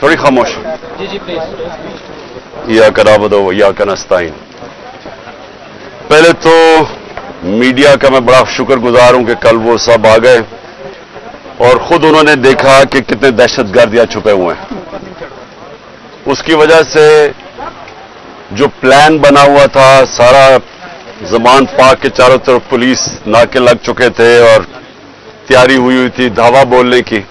थोड़ी खामोश। इय्याक नअबुदु व इय्याक नस्तईन। पहले तो मीडिया का मैं बड़ा शुक्रगुजार हूं कि कल वो सब आ गए और खुद उन्होंने देखा कि कितने दहशतगर्द यहाँ छुपे हुए हैं। उसकी वजह से जो प्लान बना हुआ था, सारा ज़मान पार्क के चारों तरफ पुलिस नाके लग चुके थे और तैयारी हुई थी धावा बोलने की,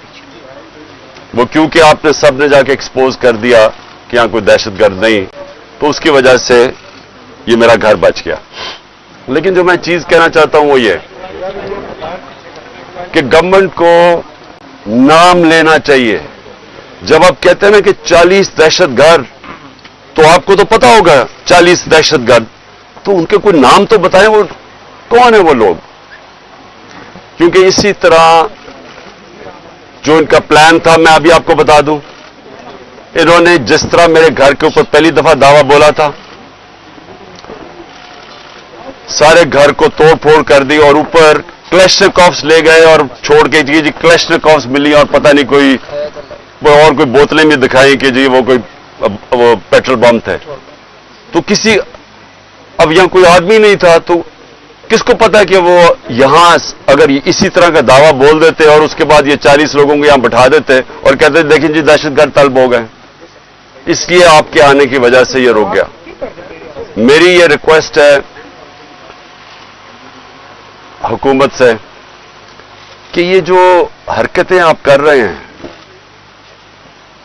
वो क्योंकि आपने सबने जाके एक्सपोज कर दिया कि यहाँ कोई दहशतगर्द नहीं, तो उसकी वजह से ये मेरा घर बच गया। लेकिन जो मैं चीज कहना चाहता हूं वो ये कि गवर्नमेंट को नाम लेना चाहिए। जब आप कहते हैं ना कि 40 दहशतगर्द, तो आपको तो पता होगा 40 दहशतगर्द, तो उनके कोई नाम तो बताएं, वो कौन है वो लोग। क्योंकि इसी तरह जो इनका प्लान था, मैं अभी आपको बता दूं, इन्होंने जिस तरह मेरे घर के ऊपर पहली दफा दावा बोला था, सारे घर को तोड़ फोड़ कर दी और ऊपर क्लैशनिकोव्स ले गए और छोड़ के जी क्लैशनिकोव्स मिली और पता नहीं कोई और कोई बोतलें भी दिखाई कि जी वो पेट्रोल बम थे। तो किसी, अब यहां कोई आदमी नहीं था, तो किसको पता कि वो यहां अगर इसी तरह का दावा बोल देते और उसके बाद ये 40 लोगों को यहां बैठा देते और कहते देखिए जी दहशतगर्द तलब हो गए। इसलिए आपके आने की वजह से ये रुक गया। मेरी ये रिक्वेस्ट है हुकूमत से कि ये जो हरकतें आप कर रहे हैं,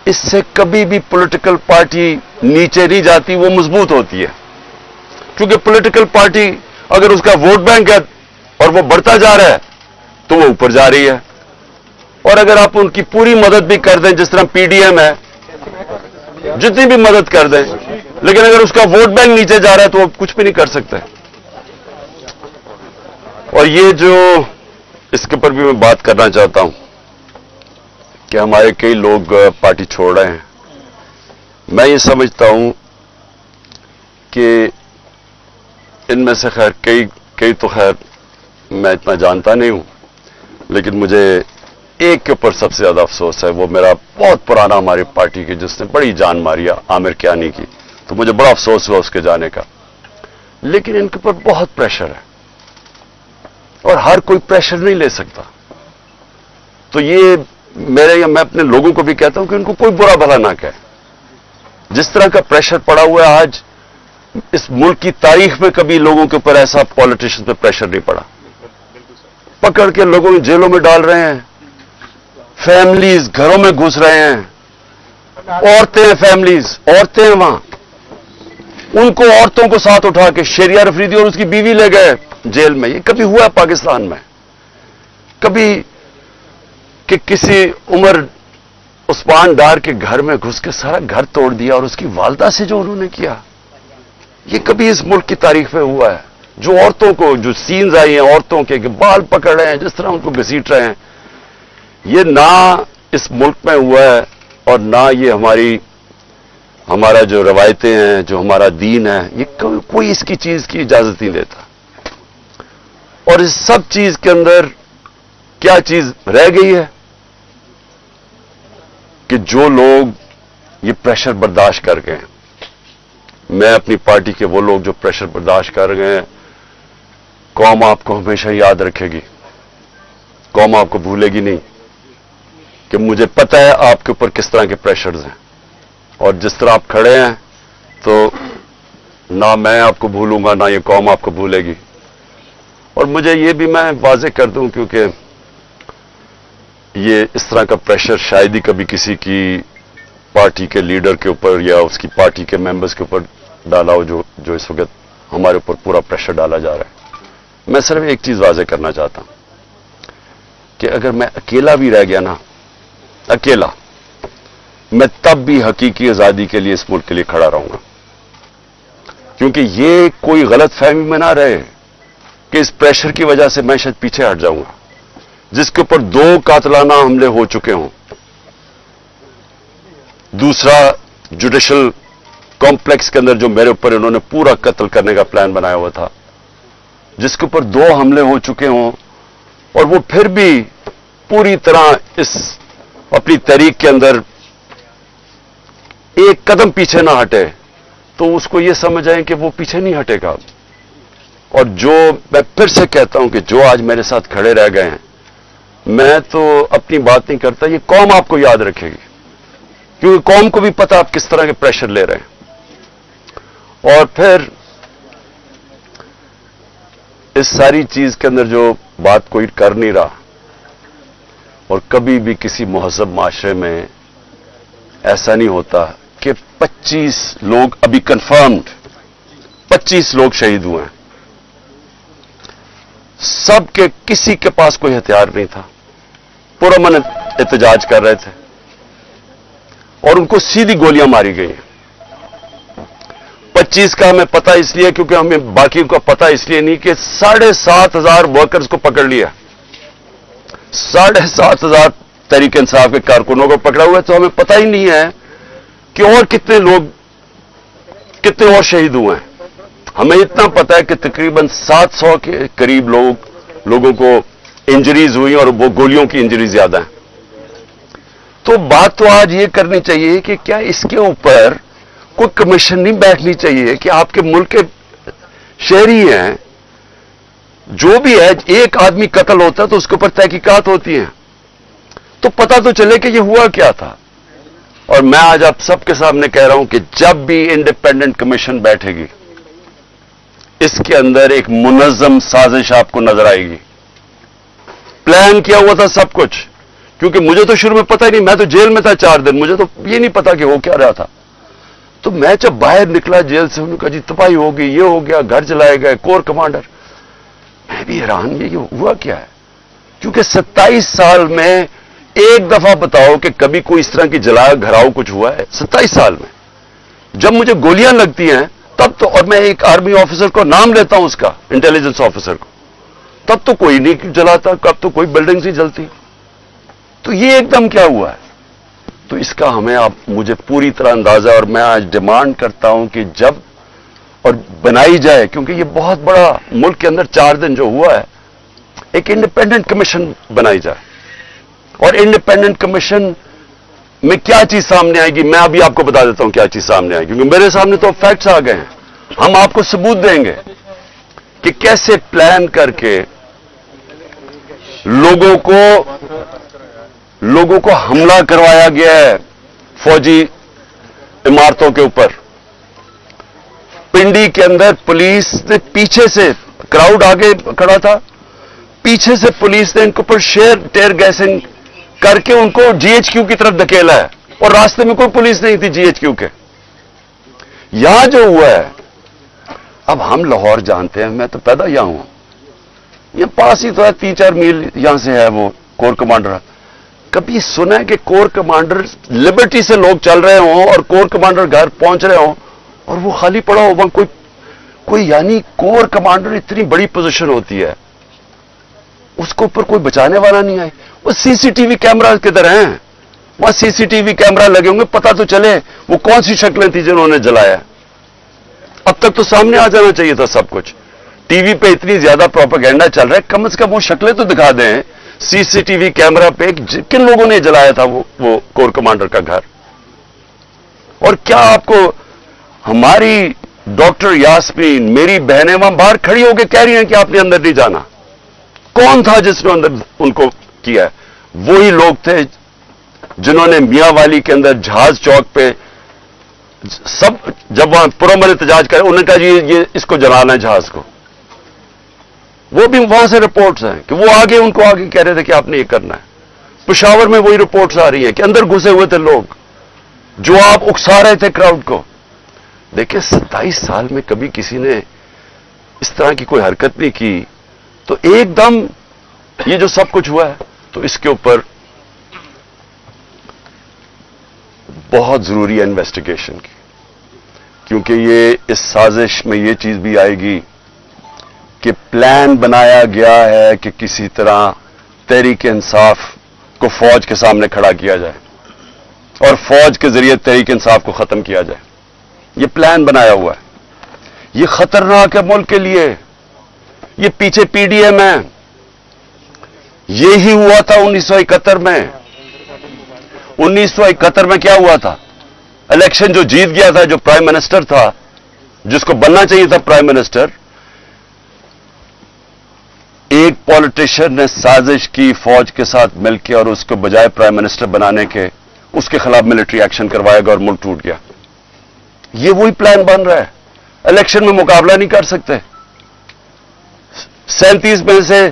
इससे कभी भी पॉलिटिकल पार्टी नीचे नहीं जाती, वो मजबूत होती है। क्योंकि पॉलिटिकल पार्टी अगर उसका वोट बैंक है और वो बढ़ता जा रहा है तो वो ऊपर जा रही है, और अगर आप उनकी पूरी मदद भी कर दें, जिस तरह पीडीएम है, जितनी भी मदद कर दें, लेकिन अगर उसका वोट बैंक नीचे जा रहा है तो वो कुछ भी नहीं कर सकते। और ये जो इसके ऊपर भी मैं बात करना चाहता हूं कि हमारे कई लोग पार्टी छोड़ रहे हैं। मैं ये समझता हूं कि इनमें से खैर कई तो खैर मैं इतना जानता नहीं हूं, लेकिन मुझे एक के ऊपर सबसे ज्यादा अफसोस है। वो मेरा बहुत पुराना हमारी पार्टी की, जिसने बड़ी जान मारी, आमिर कियानी की, तो मुझे बड़ा अफसोस हुआ उसके जाने का। लेकिन इनके ऊपर बहुत प्रेशर है और हर कोई प्रेशर नहीं ले सकता। तो ये मैं अपने लोगों को भी कहता हूं कि उनको कोई बुरा भला ना कहे। जिस तरह का प्रेशर पड़ा हुआ है आज, इस मुल्क की तारीख में कभी लोगों के ऊपर ऐसा पॉलिटिशियन पे प्रेशर नहीं पड़ा। पकड़ के लोगों को जेलों में डाल रहे हैं, फैमिलीज घरों में घुस रहे हैं, औरतें हैं, फैमिलीज औरतें हैं वहां, उनको औरतों को साथ उठा के शेरिया अफरीदी और उसकी बीवी ले गए जेल में। ये कभी हुआ पाकिस्तान में? कभी कि किसी उमर उस्मान डार के घर में घुस के सारा घर तोड़ दिया और उसकी वालदा से जो उन्होंने किया, ये कभी इस मुल्क की तारीख में हुआ है? जो औरतों को, जो सीन्स आई हैं औरतों के बाल पकड़ रहे हैं, जिस तरह उनको घसीट रहे हैं, ये ना इस मुल्क में हुआ है और ना ये हमारा जो रवायतें हैं, जो हमारा दीन है, ये कोई इसकी चीज की इजाजत नहीं देता। और इस सब चीज के अंदर क्या चीज रह गई है कि जो लोग ये प्रेशर बर्दाश्त कर गए हैं, मैं अपनी पार्टी के वो लोग जो प्रेशर बर्दाश्त कर गए हैं, कौम आपको हमेशा याद रखेगी, कौम आपको भूलेगी नहीं। कि मुझे पता है आपके ऊपर किस तरह के प्रेशर्स हैं, और जिस तरह आप खड़े हैं, तो ना मैं आपको भूलूंगा ना ये कौम आपको भूलेगी। और मुझे ये भी मैं वाज़ेह कर दूं, क्योंकि ये इस तरह का प्रेशर शायद ही कभी किसी की पार्टी के लीडर के ऊपर या उसकी पार्टी के मेंबर्स के ऊपर डाला हो, जो इस वक्त हमारे ऊपर पूरा प्रेशर डाला जा रहा है। मैं सिर्फ एक चीज वाज़ेह करना चाहता हूं कि अगर मैं अकेला भी रह गया ना, अकेला, मैं तब भी हकीकी आजादी के लिए इस मुल्क के लिए खड़ा रहूंगा। क्योंकि ये कोई गलत फहमी में ना रहे कि इस प्रेशर की वजह से मैं शायद पीछे हट जाऊंगा। जिसके ऊपर 2 कातलाना हमले हो चुके हों, दूसरा जुडिशल कॉम्प्लेक्स के अंदर जो मेरे ऊपर इन्होंने पूरा कत्ल करने का प्लान बनाया हुआ था, जिसके ऊपर 2 हमले हो चुके हों, और वो फिर भी पूरी तरह इस अपनी तहरीक के अंदर एक कदम पीछे ना हटे तो उसको ये समझ आए कि वो पीछे नहीं हटेगा। और जो मैं फिर से कहता हूं कि जो आज मेरे साथ खड़े रह गए हैं, मैं तो अपनी बात नहीं करता, ये कौम आपको याद रखेगी, क्योंकि कौम को भी पता आप किस तरह के प्रेशर ले रहे हैं। और फिर इस सारी चीज के अंदर जो बात कोई कर नहीं रहा, और कभी भी किसी मुहज़्ज़ब माशरे में ऐसा नहीं होता कि 25 लोग अभी कंफर्म्ड 25 लोग शहीद हुए हैं। सबके किसी के पास कोई हथियार नहीं था, पुरअमन एहतजाज कर रहे थे और उनको सीधी गोलियां मारी गई। 25 का हमें पता इसलिए क्योंकि हमें बाकी का पता इसलिए नहीं कि 7,500 वर्कर्स को पकड़ लिया, 7,500 तहरीक इंसाफ के कारकुनों को पकड़ा हुआ है। तो हमें पता ही नहीं है कि और कितने और शहीद हुए हैं। हमें इतना पता है कि तकरीबन 700 के करीब लोगों को इंजरीज हुई और वो गोलियों की इंजरी ज्यादा है। तो बात तो आज ये करनी चाहिए कि क्या इसके ऊपर कोई कमीशन नहीं बैठनी चाहिए कि आपके मुल्क के शहरी हैं, जो भी है, एक आदमी कत्ल होता है तो उसके ऊपर तहकीकात होती है, तो पता तो चले कि ये हुआ क्या था। और मैं आज आप सबके सामने कह रहा हूं कि जब भी इंडिपेंडेंट कमीशन बैठेगी, इसके अंदर एक मुनज़्ज़म साजिश आपको नजर आएगी। प्लान किया हुआ था सब कुछ, क्योंकि मुझे तो शुरू में पता ही नहीं, मैं तो जेल में था 4 दिन, मुझे तो ये नहीं पता कि हो क्या रहा था। तो मैं जब बाहर निकला जेल से, उन्होंने कहा जी तबाही हो गई, ये हो गया, घर जलाए गए, कोर कमांडर। मैं भी हैरान, ये हुआ क्या है? क्योंकि 27 साल में एक दफा बताओ कि कभी कोई इस तरह की जला घराव कुछ हुआ है 27 साल में? जब मुझे गोलियां लगती हैं तब तो, और मैं एक आर्मी ऑफिसर को नाम लेता हूं उसका, इंटेलिजेंस ऑफिसर को, तब तो कोई नहीं जलाता, कब तो कोई बिल्डिंग नहीं जलती। तो ये एकदम क्या हुआ है? तो इसका हमें मुझे पूरी तरह अंदाजा, और मैं आज डिमांड करता हूं कि जब और बनाई जाए, क्योंकि ये बहुत बड़ा मुल्क के अंदर 4 दिन जो हुआ है, एक इंडिपेंडेंट कमीशन बनाई जाए। और इंडिपेंडेंट कमीशन में क्या चीज सामने आएगी, मैं अभी आपको बता देता हूं क्या चीज सामने आएगी, क्योंकि मेरे सामने तो फैक्ट्स आ गए हैं। हम आपको सबूत देंगे कि कैसे प्लान करके लोगों को हमला करवाया गया है फौजी इमारतों के ऊपर। पिंडी के अंदर पुलिस ने पीछे से, क्राउड आगे खड़ा था, पीछे से पुलिस ने इनके ऊपर टेयर गैसिंग करके उनको जीएचक्यू की तरफ धकेला है, और रास्ते में कोई पुलिस नहीं थी जीएचक्यू के। यहां जो हुआ है, अब हम लाहौर जानते हैं, मैं तो पैदा यहां हूं, ये पास ही तो है, 3-4 मील यहां से है वो कोर कमांडर। कभी सुना है कि कोर कमांडर लिबर्टी से लोग चल रहे हों और कोर कमांडर घर पहुंच रहे हों और वो खाली पड़ा हो वहां कोई यानी कोर कमांडर इतनी बड़ी पोजीशन होती है, उसको ऊपर कोई बचाने वाला नहीं आए। वो सीसीटीवी कैमरा किधर हैं? वहां सीसीटीवी कैमरा लगे होंगे, पता तो चले वो कौन सी शक्लें थी जिन्होंने जलाया। अब तक तो सामने आ जाना चाहिए था सब कुछ। टीवी पे इतनी ज्यादा प्रोपेगेंडा चल रहा है, कम से कम वो शक्लें तो दिखा दें सीसीटीवी कैमरा पे किन लोगों ने जलाया था वो कोर कमांडर का घर। और क्या आपको हमारी डॉक्टर यास्मीन, मेरी बहनें वहां बाहर खड़ी होकर कह रही हैं कि आपने अंदर नहीं जाना। कौन था जिसने अंदर उनको किया है? वही लोग थे जिन्होंने मियां वाली के अंदर जहाज चौक पे सब, जब वहां पुरअमन एहतजाज करे, उन्होंने कहा जी ये इसको जलाना है जहाज को। वो भी वहां से रिपोर्ट्स हैं कि वो उनको आगे कह रहे थे कि आपने ये करना है। पेशावर में वही रिपोर्ट्स आ रही हैं कि अंदर घुसे हुए थे लोग जो आप उकसा रहे थे क्राउड को। देखिए 27 साल में कभी किसी ने इस तरह की कोई हरकत नहीं की, तो एकदम ये जो सब कुछ हुआ है, तो इसके ऊपर बहुत जरूरी है इन्वेस्टिगेशन की, क्योंकि ये इस साजिश में ये चीज भी आएगी कि प्लान बनाया गया है कि किसी तरह तहरीक इंसाफ को फौज के सामने खड़ा किया जाए और फौज के जरिए तहरीक इंसाफ को खत्म किया जाए। ये प्लान बनाया हुआ है। ये खतरनाक है मुल्क के लिए। ये पीछे पीडीएम है। ये ही हुआ था 1971 में। 1971 में क्या हुआ था? इलेक्शन जो जीत गया था, जो प्राइम मिनिस्टर था, जिसको बनना चाहिए था प्राइम मिनिस्टर, एक पॉलिटिशियन ने साजिश की फौज के साथ मिलकर और उसको बजाय प्राइम मिनिस्टर बनाने के उसके खिलाफ मिलिट्री एक्शन करवाएगा और मुल्क टूट गया। ये वही प्लान बन रहा है। इलेक्शन में मुकाबला नहीं कर सकते। 37 में से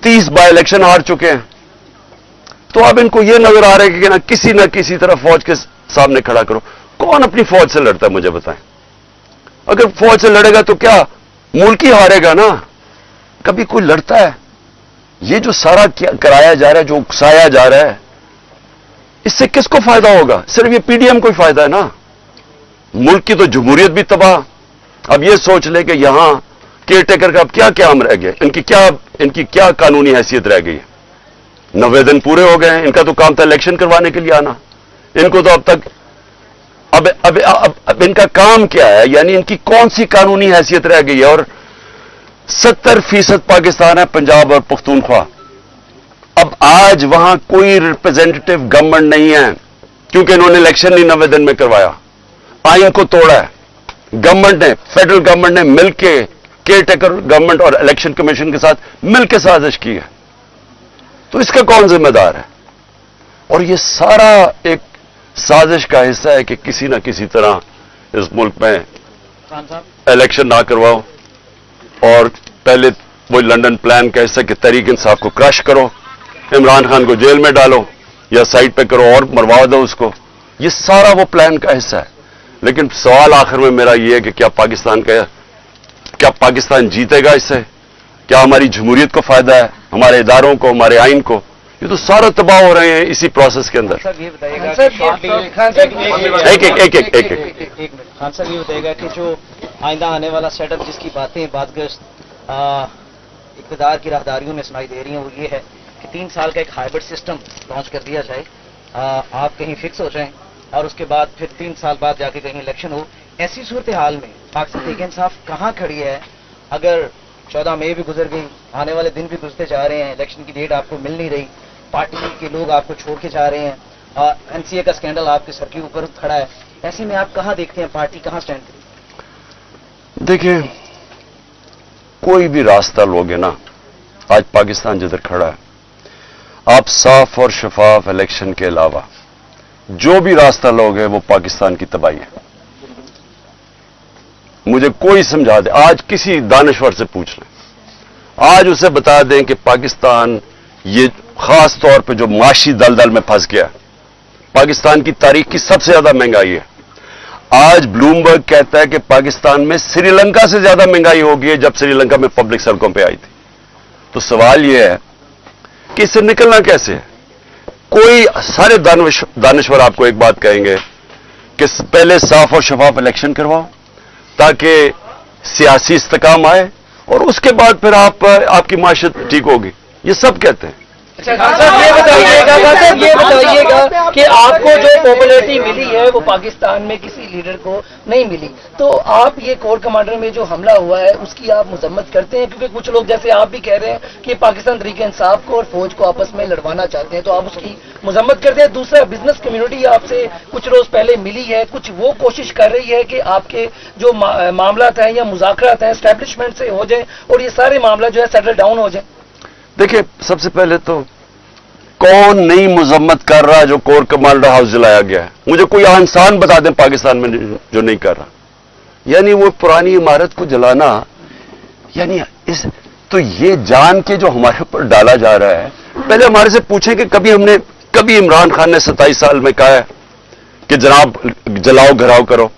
30 बाय इलेक्शन हार चुके हैं। तो अब इनको यह नजर आ रहा है कि ना किसी तरह फौज के सामने खड़ा करो। कौन अपनी फौज से लड़ता है मुझे बताएं? अगर फौज से लड़ेगा तो क्या मुल्क ही हारेगा ना? कभी कोई लड़ता है? ये जो सारा कराया जा रहा है, जो उकसाया जा रहा है, इससे किसको फायदा होगा? सिर्फ ये पीडीएम को ही फायदा है ना। मुल्क की तो जमहूरियत भी तबाह। अब ये सोच ले कि यहां केयर टेकर का अब क्या काम रह गया, इनकी क्या कानूनी हैसियत रह गई है? 90 दिन पूरे हो गए हैं। इनका तो काम था इलेक्शन करवाने के लिए आना। इनको तो अब तक अब इनका काम क्या है? यानी इनकी कौन सी कानूनी हैसियत रह गई है? और 70% पाकिस्तान है, पंजाब और पख्तूनख्वा। अब आज वहां कोई रिप्रेजेंटेटिव गवर्नमेंट नहीं है, क्योंकि इन्होंने इलेक्शन नहीं 90 दिन में करवाया, आइन को तोड़ा है। गवर्नमेंट ने, फेडरल गवर्नमेंट ने मिलकर केयर टेकर गवर्नमेंट और इलेक्शन कमीशन के साथ मिलकर साजिश की है। तो इसका कौन जिम्मेदार है? और ये सारा एक साजिश का हिस्सा है कि किसी ना किसी तरह इस मुल्क में इलेक्शन ना करवाओ और पहले वो लंदन प्लान का हिस्सा कि तहरीक इंसाफ को क्रश करो, इमरान खान को जेल में डालो या साइड पे करो और मरवा दो उसको। ये सारा वो प्लान का हिस्सा है। लेकिन सवाल आखिर में मेरा ये है कि क्या पाकिस्तान जीतेगा इससे? क्या हमारी जमहूरियत को फायदा है, हमारे इदारों को, हमारे आइन को? ये तो सारा तबाह हो रहे हैं इसी प्रोसेस के अंदर। खान साहब ये बताइएगा कि जो आइंदा आने वाला सेटअप जिसकी बातगश्त इक़्तिदार की राहदारियों में सुनाई दे रही हैं, वो ये है कि 3 साल का एक हाइब्रिड सिस्टम लॉन्च कर दिया जाए। आप कहीं फिक्स हो जाएं और उसके बाद फिर 3 साल बाद जाके कहीं इलेक्शन हो। ऐसी सूरत हाल में पाकिस्तान तहरीक इंसाफ कहाँ खड़ी है? अगर 14 मई भी गुजर गई, आने वाले दिन भी गुजरते जा रहे हैं, इलेक्शन की डेट आपको मिल नहीं रही, पार्टी के लोग आपको छोड़ के जा रहे हैं, एनसीए का स्कैंडल आपके सर के ऊपर खड़ा है, ऐसे में आप कहाँ देखते हैं पार्टी कहाँ स्टैंड करेगी? देखिए, कोई भी रास्ता लोगे ना, आज पाकिस्तान जिधर खड़ा है, आप साफ और शफाफ इलेक्शन के अलावा जो भी रास्ता लोगे वो पाकिस्तान की तबाही है। मुझे कोई समझा दे, आज किसी दानश्वर से पूछ लें, आज उसे बता दें कि पाकिस्तान ये खास तौर पे जो माशी दलदल में फंस गया, पाकिस्तान की तारीख की सबसे ज्यादा महंगाई है। आज ब्लूमबर्ग कहता है कि पाकिस्तान में श्रीलंका से ज्यादा महंगाई हो गई है जब श्रीलंका में पब्लिक सड़कों पे आई थी। तो सवाल यह है कि इससे निकलना कैसे है? कोई सारे दानश्वर आपको एक बात कहेंगे कि पहले साफ और शफाफ इलेक्शन करवाओ ताकि सियासी इस्तेकाम आए और उसके बाद फिर आपकी माशत ठीक होगी। ये सब कहते हैं। ये बताइएगा कि आपको जो पॉपुलैरिटी मिली है वो पाकिस्तान में किसी लीडर को नहीं मिली, तो आप ये कोर कमांडर में जो हमला हुआ है उसकी आप मजम्मत करते हैं? क्योंकि कुछ लोग, जैसे आप भी कह रहे हैं कि पाकिस्तान तहरीक इंसाफ को और फौज को आपस में लड़वाना चाहते हैं, तो आप उसकी मजम्मत करते हैं। दूसरा, बिजनेस कम्युनिटी आपसे कुछ रोज पहले मिली है, कुछ वो कोशिश कर रही है कि आपके जो मामला हैं या मुज़ाकरात हैं एस्टेब्लिशमेंट से हो जाए और ये सारे मामला जो है सेटल डाउन हो जाए। देखिए, सबसे पहले तो कौन नई मजम्मत कर रहा है जो कोर कमांडर हाउस जलाया गया है? मुझे कोई इंसान बता दें पाकिस्तान में जो नहीं कर रहा। यानी वो पुरानी इमारत को जलाना, यानी तो ये जान के जो हमारे ऊपर डाला जा रहा है। पहले हमारे से पूछें कि कभी इमरान खान ने 27 साल में कहा है कि जनाब जलाओ घराव करो?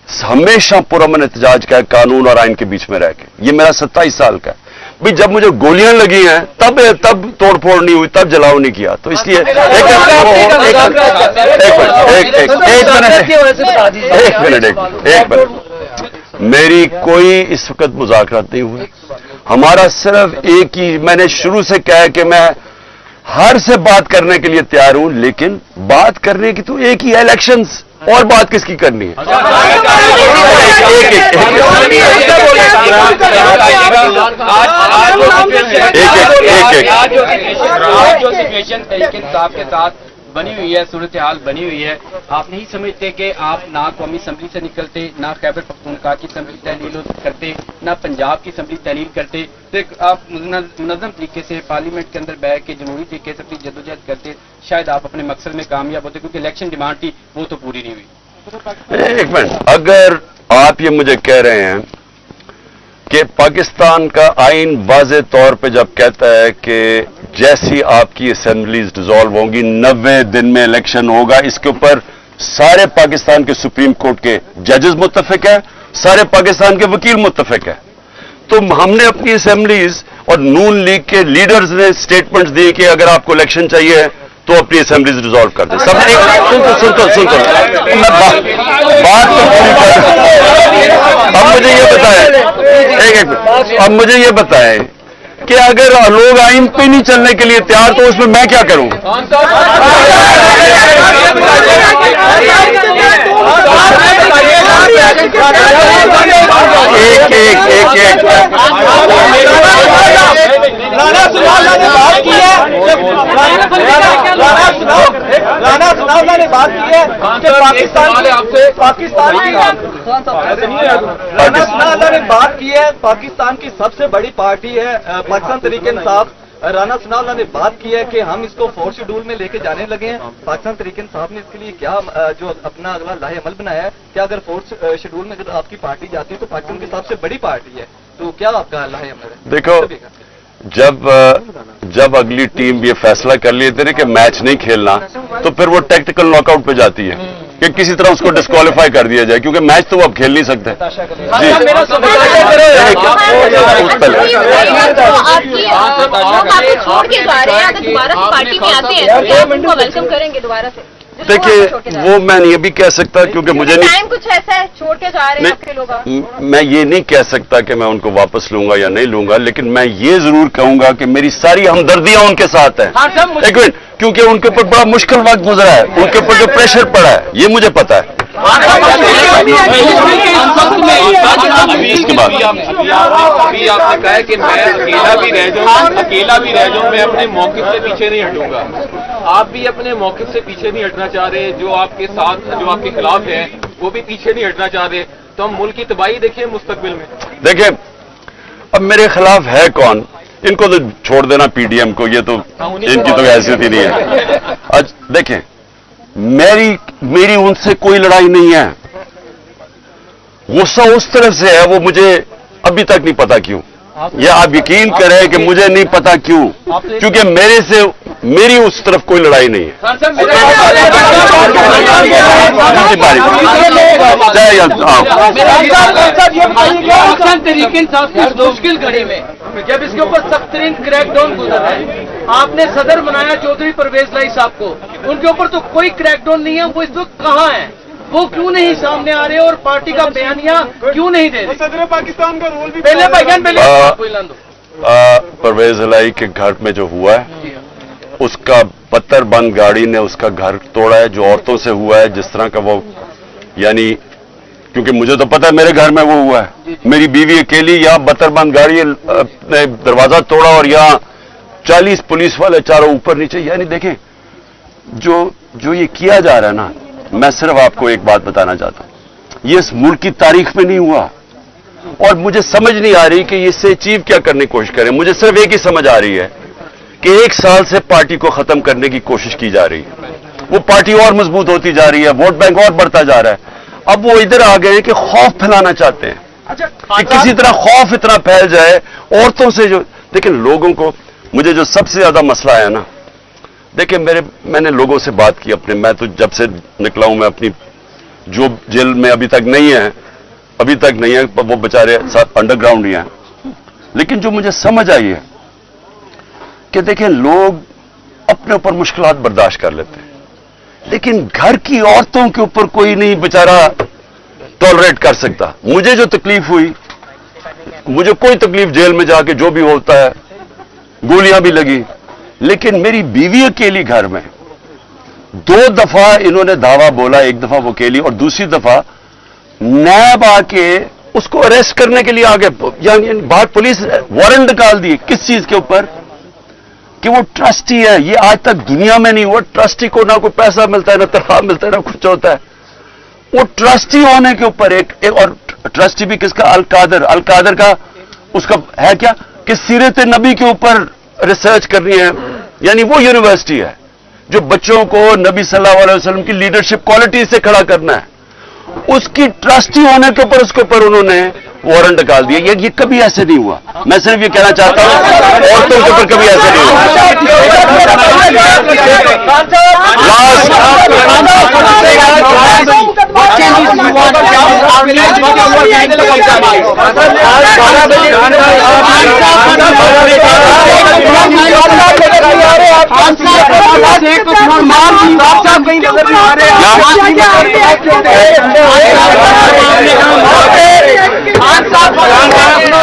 हमेशा पुरअमन एहतजाज का है, कानून और आइन के बीच में रह के। ये मेरा 27 साल का है भाई। जब मुझे गोलियां लगी हैं तब तोड़फोड़ नहीं हुई, तब जलाओ नहीं किया। तो इसलिए एक मिनट, मेरी कोई इस वक्त मुज़ाकरात नहीं हुए। हमारा सिर्फ एक ही, मैंने शुरू से कहा है कि मैं हर से बात करने के लिए तैयार हूं, लेकिन बात करने की तो एक ही है, इलेक्शंस। और बात किसकी करनी है? जो सिचुएशन तहरीक इंसाफ के साथ बनी हुई है, सूरत हाल बनी हुई है, आप नहीं समझते कि आप ना कौमी असम्बली से निकलते, ना खैबर पख्तूनख्वा की असम्बली तहलील करते, ना पंजाब की असम्बली तहलील करते, तो आप मुनज़्ज़म तरीके से पार्लियामेंट के अंदर बैठ के जमहूरी तरीके से अपनी जद्दोजहद करते, शायद आप अपने मकसद में कामयाब होते, क्योंकि इलेक्शन डिमांड थी वो तो पूरी नहीं हुई। एक मिनट, अगर आप ये मुझे कह रहे हैं कि पाकिस्तान का आइन वाज़े तौर पे जब कहता है कि जैसी आपकी असेंबलीज डिसॉल्व होंगी 90 दिन में इलेक्शन होगा, इसके ऊपर सारे पाकिस्तान के सुप्रीम कोर्ट के जजेस मुत्तफिक है, सारे पाकिस्तान के वकील मुत्तफिक है, तो हमने अपनी असेंबलीज और नून लीग के लीडर्स ने स्टेटमेंट्स दिए कि अगर आपको इलेक्शन चाहिए तो अपनी असेंबलीज डिसॉल्व कर दें। सब सुन मैं बात तो पूरी कर। अब मुझे ये बताएं, एक अब मुझे ये बताएं कि अगर लोग आइन पे नहीं चलने के लिए तैयार तो उसमें मैं क्या करूं? एक राना ने बात की है कि पाकिस्तान की सबसे बड़ी पार्टी है पाकिस्तान तहरीक इंसाफ। राना सनाउल्लाह ने बात की है कि हम इसको 4th शेड्यूल में लेके जाने लगे हैं। पाकिस्तान तहरीक इंसाफ ने इसके लिए क्या जो अपना अगला लाहे अमल बनाया है, क्या अगर 4th शेड्यूल में अगर आपकी पार्टी जाती है तो पाकिस्तान की सबसे बड़ी पार्टी है, तो क्या आपका लाहे अमल है? देखो, जब अगली टीम ये फैसला कर लेते हैं कि मैच नहीं खेलना, तो फिर वो टैक्टिकल नॉकआउट पे जाती है कि किसी तरह उसको डिस्क्वालीफाई कर दिया जाए, क्योंकि मैच तो वो अब खेल नहीं सकते। वेलकम करेंगे दोबारा से। देखिए, वो मैं ये भी कह सकता क्योंकि मुझे नहीं, टाइम कुछ ऐसा है छोड़ के जा रहे हैं आपके लोग। मैं ये नहीं कह सकता कि मैं उनको वापस लूंगा या नहीं लूंगा, लेकिन मैं ये जरूर कहूंगा कि मेरी सारी हमदर्दियां उनके साथ है। एक मिनट, क्योंकि उनके ऊपर बड़ा मुश्किल वक्त गुजरा है, उनके ऊपर जो प्रेशर पड़ा है ये मुझे पता है। इसके बाद अभी आपने कहा है कि मैं अकेला भी रह जाऊं, मैं अपने मौक़िफ़ से पीछे नहीं हटूंगा। आप भी अपने मौक़िफ़ से पीछे नहीं हटना चाह रहे, जो आपके साथ जो आपके खिलाफ हैं वो भी पीछे नहीं हटना चाह रहे, तो हम मुल्क की तबाही देखें मुस्तकबिल में। देखें, अब मेरे खिलाफ है कौन? इनको तो छोड़ देना पीडीएम को, ये तो इनकी तो हैसियत ही नहीं है। आज देखें, मेरी उनसे कोई लड़ाई नहीं है, गुस्सा उस तरफ से है, वो मुझे अभी तक नहीं पता क्यों, या आप यकीन करें कि मुझे नहीं पता क्यों, क्योंकि मेरी उस तरफ कोई लड़ाई नहीं है। तरीके मुश्किल घड़ी में जब इसके ऊपर सख्त तरीन क्रैकडाउन गुजर रहा है, आपने सदर बनाया चौधरी परवेज लाई साहब को, उनके ऊपर तो कोई क्रैकडाउन नहीं है, वो इस वक्त कहाँ है? वो क्यों नहीं सामने आ रहे और पार्टी का बयानिया क्यों नहीं दे रहे? सदर पाकिस्तान का रोल भी पहले परवेज लाई के घर में जो हुआ है, उसका बत्तर बंद गाड़ी ने उसका घर तोड़ा है, जो औरतों से हुआ है, जिस तरह का वो, यानी क्योंकि मुझे तो पता है मेरे घर में वो हुआ है, मेरी बीवी अकेली, यहाँ बत्तर बंद गाड़ी ने दरवाजा तोड़ा और यहाँ 40 पुलिस वाले चारों ऊपर नीचे। यानी देखें, जो ये किया जा रहा है ना, मैं सिर्फ आपको एक बात बताना चाहता हूं, ये इस मुल्क की तारीख में नहीं हुआ, और मुझे समझ नहीं आ रही कि इससे अचीव क्या करने की कोशिश करें। मुझे सिर्फ एक ही समझ आ रही है कि 1 साल से पार्टी को खत्म करने की कोशिश की जा रही है, वो पार्टी और मजबूत होती जा रही है, वोट बैंक और बढ़ता जा रहा है। अब वो इधर आ गए कि खौफ फैलाना चाहते हैं कि किसी तरह खौफ इतना फैल जाए औरतों से। जो लेकिन लोगों को, मुझे जो सबसे ज्यादा मसला है ना, देखिए मैंने लोगों से बात की अपने, मैं तो जब से निकला हूं, मैं अपनी जो जेल में अभी तक नहीं है, वो बेचारे अंडरग्राउंड ही हैं, लेकिन जो मुझे समझ आई है कि देखिए, लोग अपने ऊपर मुश्किलात बर्दाश्त कर लेते हैं, लेकिन घर की औरतों के ऊपर कोई नहीं बेचारा टॉलरेट कर सकता। मुझे जो तकलीफ हुई, मुझे कोई तकलीफ जेल में जाके जो भी होता है, गोलियां भी लगी, लेकिन मेरी बीवी अकेली घर में 2 दफा इन्होंने धावा बोला, एक दफा वो अकेली और दूसरी दफा नैब आके उसको अरेस्ट करने के लिए आगे, यानी बाहर पुलिस वारंट निकाल दिए। किस चीज के ऊपर? कि वो ट्रस्टी है। ये आज तक दुनिया में नहीं हुआ। ट्रस्टी को ना कोई पैसा मिलता है, ना तनख्वाह मिलता है, ना कुछ होता है। वो ट्रस्टी होने के ऊपर एक और ट्रस्टी भी किसका? अल कादर का उसका है क्या कि सीरत नबी के ऊपर रिसर्च करनी है, यानी वो यूनिवर्सिटी है जो बच्चों को नबी सल्लल्लाहु अलैहि वसल्लम की लीडरशिप क्वालिटी से खड़ा करना है। उसकी ट्रस्टी होने के ऊपर उसके ऊपर उन्होंने वारंट निकाल दिया। ये कभी ऐसे नहीं हुआ। मैं सिर्फ ये कहना चाहता हूं औरतों के ऊपर कभी ऐसे नहीं हुआ। लास्ट